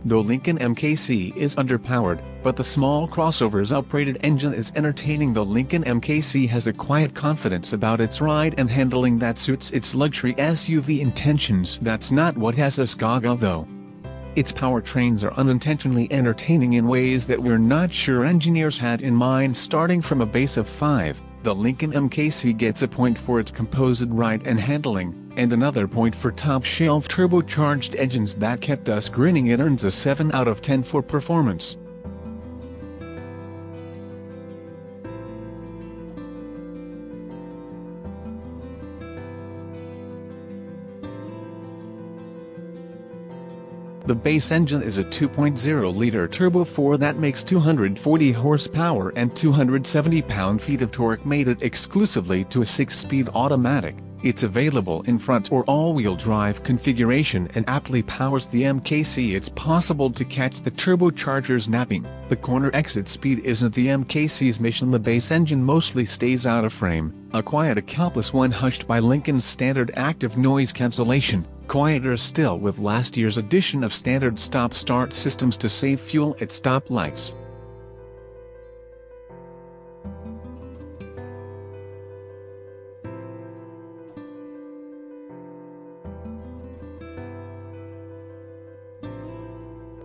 The Lincoln MKC is underpowered, but the small crossover's uprated engine is entertaining. The Lincoln MKC has a quiet confidence about its ride and handling that suits its luxury SUV intentions. That's not what has us gaga though. Its powertrains are unintentionally entertaining in ways that we're not sure engineers had in mind. Starting from a base of 5, the Lincoln MKC gets a point for its composite ride and handling, and another point for top-shelf turbocharged engines that kept us grinning. It earns a 7 out of 10 for performance. The base engine is a 2.0-liter turbo 4 that makes 240 horsepower and 270 pound-feet of torque, mated exclusively to a 6-speed automatic. It's available in front or all-wheel drive configuration and aptly powers the MKC. It's possible to catch the turbochargers napping. The corner exit speed isn't the MKC's mission. The base engine mostly stays out of frame, a quiet accomplice when hushed by Lincoln's standard active noise cancellation. Quieter still with last year's addition of standard stop-start systems to save fuel at stoplights.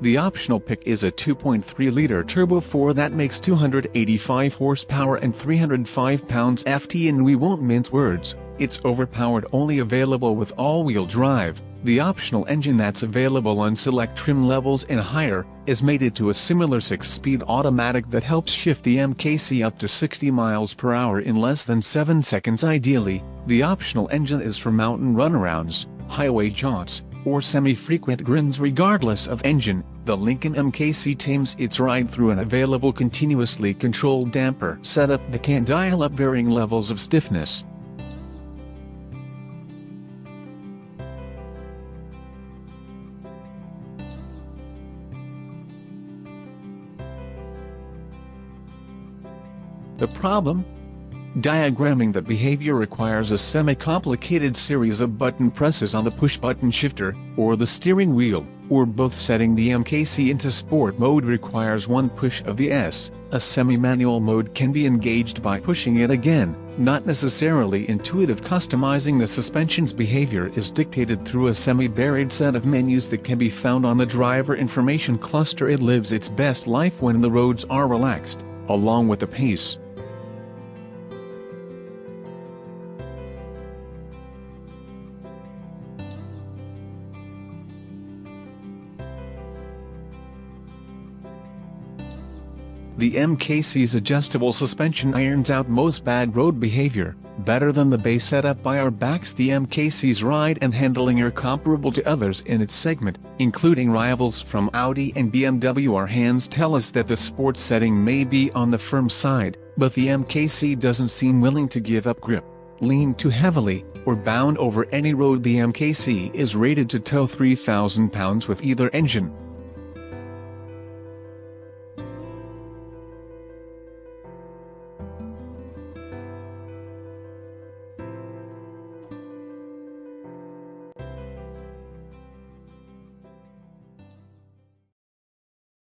The optional pick is a 2.3-liter turbo 4 that makes 285 horsepower and 305 pounds-ft, and we won't mince words, it's overpowered. Only available with all-wheel drive. The optional engine that's available on select trim levels and higher is mated to a similar 6-speed automatic that helps shift the MKC up to 60 miles per hour in less than 7 seconds. Ideally, the optional engine is for mountain runarounds, highway jaunts, or semi-frequent grins. Regardless of engine, the Lincoln MKC tames its ride through an available continuously controlled damper setup that can dial up varying levels of stiffness. The problem? Diagramming the behavior requires a semi-complicated series of button presses on the push-button shifter, or the steering wheel, or both. Setting the MKC into sport mode requires one push of the S. A semi-manual mode can be engaged by pushing it again, not necessarily intuitive. Customizing the suspension's behavior is dictated through a semi-buried set of menus that can be found on the driver information cluster. It lives its best life when the roads are relaxed, along with the pace. The MKC's adjustable suspension irons out most bad road behavior, better than the base setup by our backs. The MKC's ride and handling are comparable to others in its segment, including rivals from Audi and BMW. Our hands tell us that the sports setting may be on the firm side, but the MKC doesn't seem willing to give up grip, lean too heavily, or bound over any road. The MKC is rated to tow 3,000 pounds with either engine.